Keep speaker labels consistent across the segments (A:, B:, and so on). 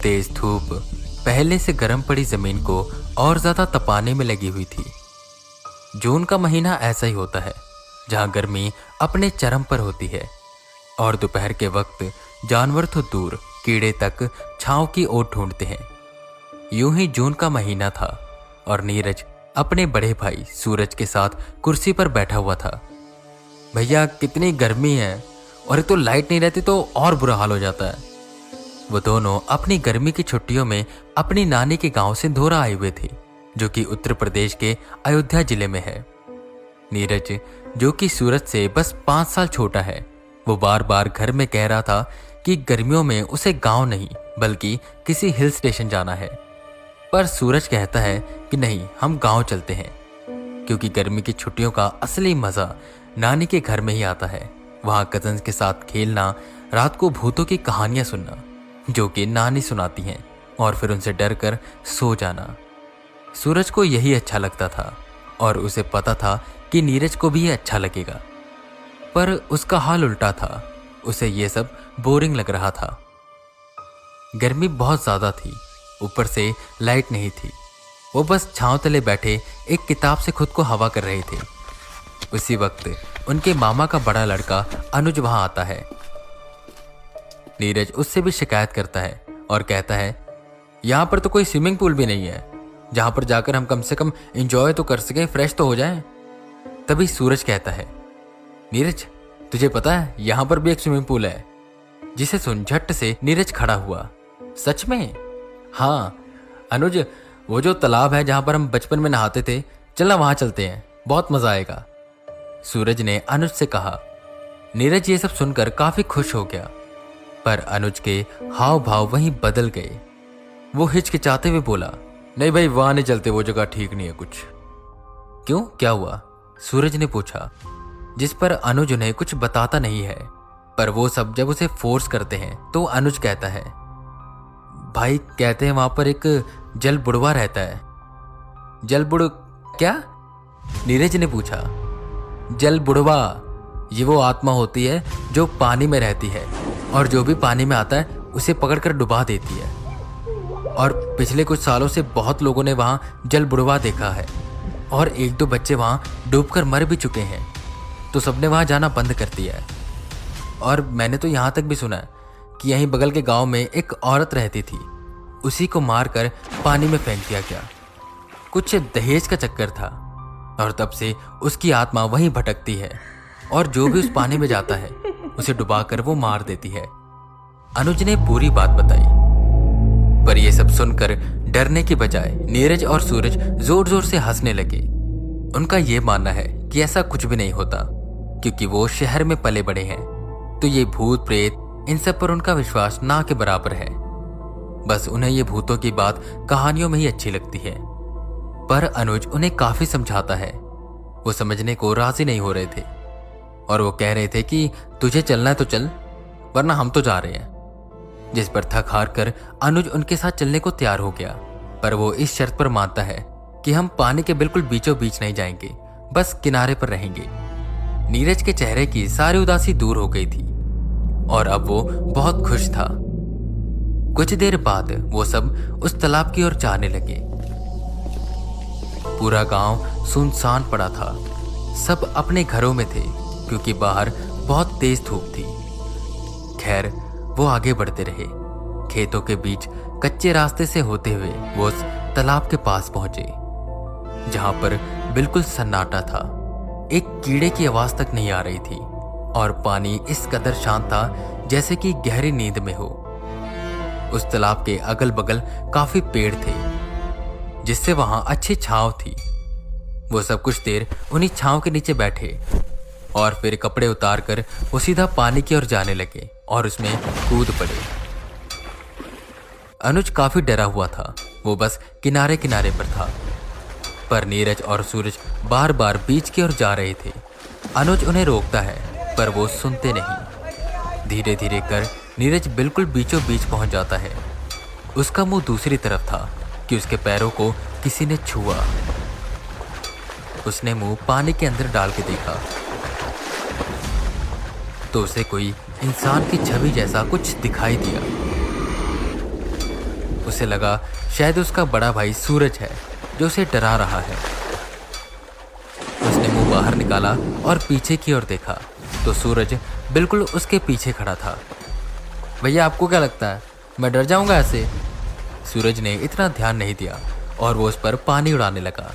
A: तेज धूप पहले से गर्म पड़ी जमीन को और ज्यादा तपाने में लगी हुई थी। जून का महीना ऐसा ही होता है जहां गर्मी अपने चरम पर होती है और दोपहर के वक्त जानवर तो दूर कीड़े तक छांव की ओट ढूंढते हैं। यूं ही जून का महीना था और नीरज अपने बड़े भाई सूरज के साथ कुर्सी पर बैठा हुआ था। भैया कितनी गर्मी है और एक तो लाइट नहीं रहती तो और बुरा हाल हो जाता है। वो दोनों अपनी गर्मी की छुट्टियों में अपनी नानी के गांव से सिंधोरा आए हुए थे, जो कि उत्तर प्रदेश के अयोध्या जिले में है। नीरज, जो कि सूरज से बस 5 साल छोटा है, वो बार बार घर में कह रहा था कि गर्मियों में उसे गांव नहीं बल्कि किसी हिल स्टेशन जाना है। पर सूरज कहता है कि नहीं, हम गांव चलते हैं, क्योंकि गर्मी की छुट्टियों का असली मजा नानी के घर में ही आता है। वहां कजन्स के साथ खेलना, रात को भूतों की कहानियां सुनना जो कि नानी सुनाती हैं और फिर उनसे डर कर सो जाना। सूरज को यही अच्छा लगता था और उसे पता था कि नीरज को भी ये अच्छा लगेगा, पर उसका हाल उल्टा था। उसे ये सब बोरिंग लग रहा था। गर्मी बहुत ज्यादा थी, ऊपर से लाइट नहीं थी। वो बस छांव तले बैठे एक किताब से खुद को हवा कर रहे थे। उसी वक्त उनके मामा का बड़ा लड़का अनुज वहां आता है। नीरज उससे भी शिकायत करता है और कहता है, यहाँ पर तो कोई स्विमिंग पूल भी नहीं है जहां पर जाकर हम कम से कम एंजॉय तो कर सकें, फ्रेश तो हो जाएं। तभी सूरज कहता है, नीरज तुझे पता है यहां पर भी एक स्विमिंग पूल है। जिसे सुन झट से नीरज खड़ा हुआ। सच में? हाँ अनुज, वो जो तालाब है जहां पर हम बचपन में नहाते थे, चलना वहां चलते हैं, बहुत मजा आएगा, सूरज ने अनुज से कहा। नीरज ये सब सुनकर काफी खुश हो गया, पर अनुज के हाव भाव वहीं बदल गए। वो हिचकिचाते हुए बोला, नहीं भाई, वहां नहीं चलते, वो जगह ठीक नहीं है कुछ। क्यों, क्या हुआ? सूरज ने पूछा, जिस पर अनुज उन्हें कुछ बताता नहीं है। पर वो सब जब उसे फोर्स करते हैं तो अनुज कहता है, भाई कहते हैं वहां पर एक जल बुड़वा रहता है। जल बुड़ क्या? नीरज ने पूछा। जल बुड़वा ये वो आत्मा होती है जो पानी में रहती है और जो भी पानी में आता है उसे पकड़कर डुबा देती है। और पिछले कुछ सालों से बहुत लोगों ने वहां जल बुड़वा देखा है और 1-2 बच्चे वहां डूबकर मर भी चुके हैं, तो सबने वहां जाना बंद कर दिया है। और मैंने तो यहां तक भी सुना है कि यहीं बगल के गांव में एक औरत रहती थी, उसी को मारकर पानी में फेंक दिया गया। कुछ दहेज का चक्कर था और तब से उसकी आत्मा वहीं भटकती है और जो भी उस पानी में जाता है उसे डुबाकर वो मार देती है। अनुज ने पूरी बात बताई। पर यह सब सुनकर डरने की बजाय नीरज और सूरज जोर जोर से हंसने लगे। उनका यह मानना है कि ऐसा कुछ भी नहीं होता, क्योंकि वो शहर में पले बड़े हैं, तो ये भूत प्रेत इन सब पर उनका विश्वास ना के बराबर है। बस उन्हें ये भूतों की बात कहानियों में ही अच्छी लगती है। पर अनुज उन्हें काफी समझाता है। वो समझने को राजी नहीं हो रहे थे और वो कह रहे थे कि तुझे चलना है तो चल, वरना हम तो जा रहे हैं। जिस पर थक हार कर अनुज उनके साथ चलने को तैयार हो गया, पर वो इस शर्त पर मानता है कि हम पानी के बिल्कुल बीचों बीच नहीं जाएंगे, बस किनारे पर रहेंगे। नीरज के चेहरे की सारी उदासी दूर हो गई थी और अब वो बहुत खुश था। कुछ देर बाद वो सब उस तालाब की ओर जाने लगे। पूरा गांव सुनसान पड़ा था। सब अपने घरों में थे क्योंकि बाहर बहुत तेज धूप थी। खैर, वो आगे बढ़ते रहे। खेतों के बीच कच्चे रास्ते से होते हुए वो उस तालाब के पास पहुंचे, जहां पर बिल्कुल सन्नाटा था। एक कीड़े की आवाज तक नहीं आ रही थी और पानी इस कदर शांत था जैसे कि गहरी नींद में हो। उस तालाब के अगल बगल काफी पेड़ थे, जिससे वहां अच्छी छांव थी। वो सब कुछ देर उन्हीं छांव के नीचे बैठे और फिर कपड़े उतार कर वो सीधा पानी की ओर जाने लगे और उसमें कूद पड़े। अनुज काफी डरा हुआ था, वो बस किनारे किनारे पर था। पर नीरज और सूरज बार बार बीच की ओर जा रहे थे। अनुज उन्हें रोकता है पर वो सुनते नहीं। धीरे धीरे कर नीरज बिल्कुल बीचों बीच पहुंच जाता है। उसका मुंह दूसरी तरफ था कि उसके पैरों को किसी ने छुआ। उसने मुंह पानी के अंदर डाल के देखा तो उसे कोई इंसान की छवि जैसा कुछ दिखाई दिया। उसे लगा शायद उसका बड़ा भाई सूरज है जो उसे डरा रहा है। उसने मुंह बाहर निकाला और पीछे की ओर देखा तो सूरज बिल्कुल उसके पीछे खड़ा था। भैया आपको क्या लगता है मैं डर जाऊंगा ऐसे? सूरज ने इतना ध्यान नहीं दिया और वो उस पर पानी उड़ाने लगा।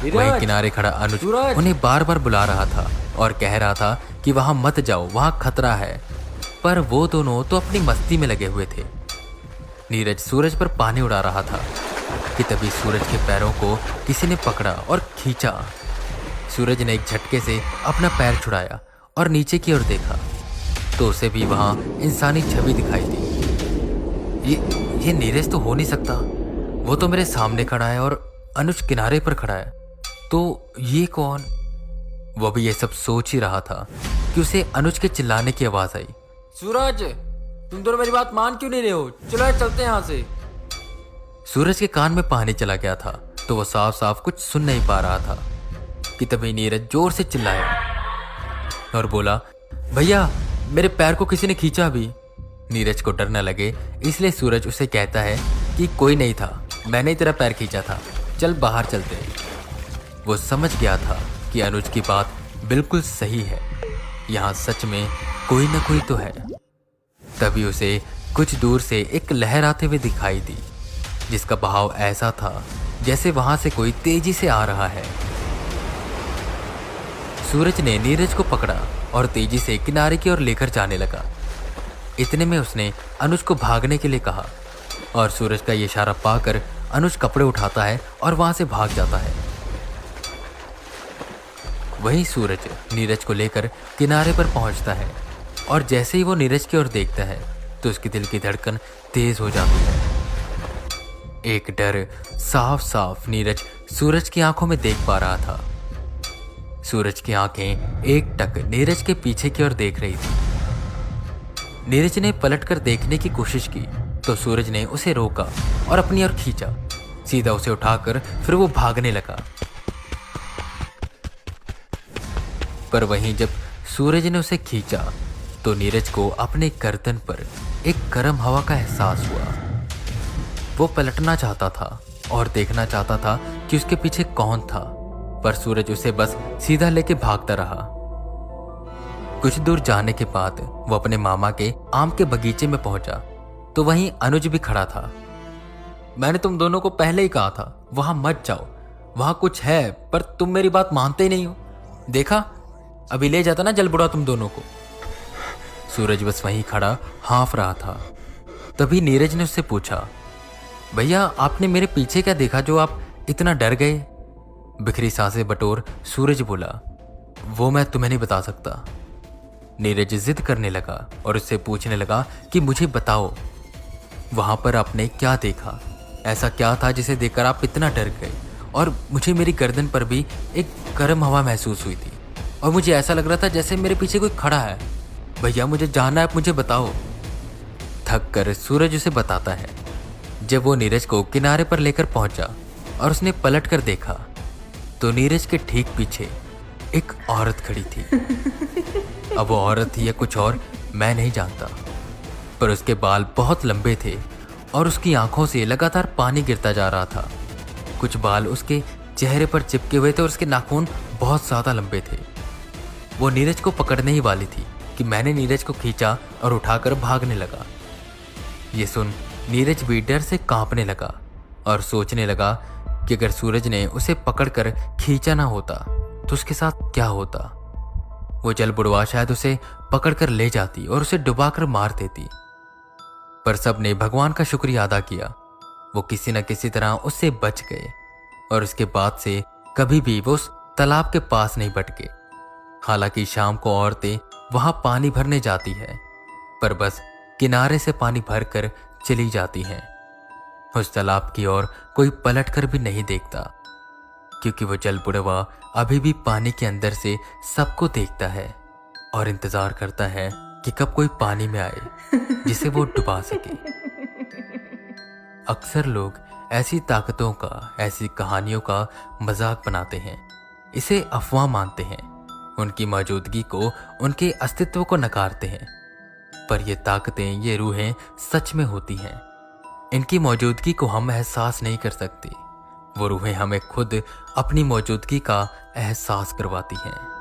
A: वहीं किनारे खड़ा अनुज उन्हें बार बार बुला रहा था और कह रहा था कि वहां मत जाओ, वहां खतरा है, पर वो दोनों तो अपनी मस्ती में लगे हुए थे। नीरज सूरज पर पानी उड़ा रहा था कि तभी सूरज के पैरों को किसी ने पकड़ा और खींचा। सूरज ने एक झटके से अपना पैर छुड़ाया और नीचे की ओर देखा तो उसे भी वहां इंसानी छवि दिखाई दी। ये नीरज तो हो नहीं सकता, वो तो मेरे सामने खड़ा है और अनुज किनारे पर खड़ा है, तो ये कौन? वो भी ये सब सोच ही रहा था कि उसे अनुज के चिल्लाने की आवाज आई। सूरज, तुम दोनों मेरी बात मान क्यों नहीं रहे हो? चलो चलते हैं यहाँ से। सूरज के कान में पानी चला गया था तो वो साफ साफ कुछ सुन नहीं पा रहा था कि तभी नीरज जोर से चिल्लाया और बोला, भैया मेरे पैर को किसी ने खींचा अभी। नीरज को डर न लगे इसलिए सूरज उसे कहता है कि कोई नहीं था, मैंने तेरा पैर खींचा था, चल बाहर चलते हैं। वो समझ गया था कि अनुज की बात बिल्कुल सही है, यहाँ सच में कोई न कोई तो है। तभी उसे कुछ दूर से एक लहर आते हुए दिखाई दी जिसका बहाव ऐसा था जैसे वहां से कोई तेजी से आ रहा है। सूरज ने नीरज को पकड़ा और तेजी से किनारे की ओर लेकर जाने लगा। इतने में उसने अनुज को भागने के लिए कहा और सूरज का ये इशारा पाकर अनुज कपड़े उठाता है और वहां से भाग जाता है। वहीं सूरज नीरज को लेकर किनारे पर पहुंचता है और जैसे ही वो नीरज की ओर देखता है तो उसके दिल की धड़कन तेज हो जाती है। एक डर साफ साफ नीरज सूरज की आंखों में देख पा रहा था। सूरज की आंखें एक टक नीरज के पीछे की ओर देख रही थी। नीरज ने पलटकर देखने की कोशिश की तो सूरज ने उसे रोका और अपनी ओर खींचा। सीधा उसे उठाकर फिर वो भागने लगा। पर वहीं जब सूरज ने उसे खींचा तो नीरज को अपने गर्दन पर एक गर्म हवा का एहसास हुआ। वो पलटना चाहता था और देखना चाहता था कि उसके पीछे कौन था, पर सूरज उसे बस सीधा लेके भागता रहा। कुछ दूर जाने के बाद वो अपने मामा के आम के बगीचे में पहुंचा तो वहीं अनुज भी खड़ा था। मैंने तुम दोनों को पहले ही कहा था वहां मत जाओ, वहां कुछ है, पर तुम मेरी बात मानते ही नहीं हो। देखा, अभी ले जाता ना जल बुढ़ा तुम दोनों को। सूरज बस वहीं खड़ा हाँफ रहा था। तभी नीरज ने उससे पूछा, भैया आपने मेरे पीछे क्या देखा जो आप इतना डर गए? बिखरी सांसें बटोर सूरज बोला, वो मैं तुम्हें नहीं बता सकता। नीरज जिद करने लगा और उससे पूछने लगा कि मुझे बताओ, वहां पर आपने क्या देखा? ऐसा क्या था जिसे देखकर आप इतना डर गए? और मुझे मेरी गर्दन पर भी एक गर्म हवा महसूस हुई थी और मुझे ऐसा लग रहा था जैसे मेरे पीछे कोई खड़ा है। भैया मुझे जानना है, मुझे बताओ। थक कर सूरज उसे बताता है। जब वो नीरज को किनारे पर लेकर पहुंचा और उसने पलट कर देखा तो नीरज के ठीक पीछे एक औरत खड़ी थी। अब वो औरत थी या कुछ और मैं नहीं जानता, पर उसके बाल बहुत लंबे थे और उसकी आंखों से लगातार पानी गिरता जा रहा था। कुछ बाल उसके चेहरे पर चिपके हुए थे और उसके नाखून बहुत ज्यादा लंबे थे। वो नीरज को पकड़ने ही वाली थी कि मैंने नीरज को खींचा और उठाकर भागने लगा। ये सुन नीरज भी डर से कांपने लगा और सोचने लगा कि अगर सूरज ने उसे पकड़कर खींचा ना होता तो उसके साथ क्या होता। वो जल बुढ़वा शायद उसे पकड़कर ले जाती और उसे डुबाकर मार देती, पर सबने भगवान का शुक्रिया अदा किया। वो किसी न किसी तरह उससे बच गए और उसके बाद से कभी भी वो उस तालाब के पास नहीं भटके। हालांकि शाम को औरतें वहां पानी भरने जाती है, पर बस किनारे से पानी भरकर चली जाती हैं। उस तालाब की ओर कोई पलटकर भी नहीं देखता, क्योंकि वो जल बुढ़वा अभी भी पानी के अंदर से सबको देखता है और इंतजार करता है कि कब कोई पानी में आए जिसे वो डुबा सके। अक्सर लोग ऐसी ताकतों का, ऐसी कहानियों का मजाक बनाते हैं, इसे अफवाह मानते हैं, उनकी मौजूदगी को, उनके अस्तित्व को नकारते हैं। पर ये ताकतें, ये रूहें सच में होती हैं। इनकी मौजूदगी को हम एहसास नहीं कर सकते। वो रूहें हमें खुद अपनी मौजूदगी का एहसास करवाती हैं।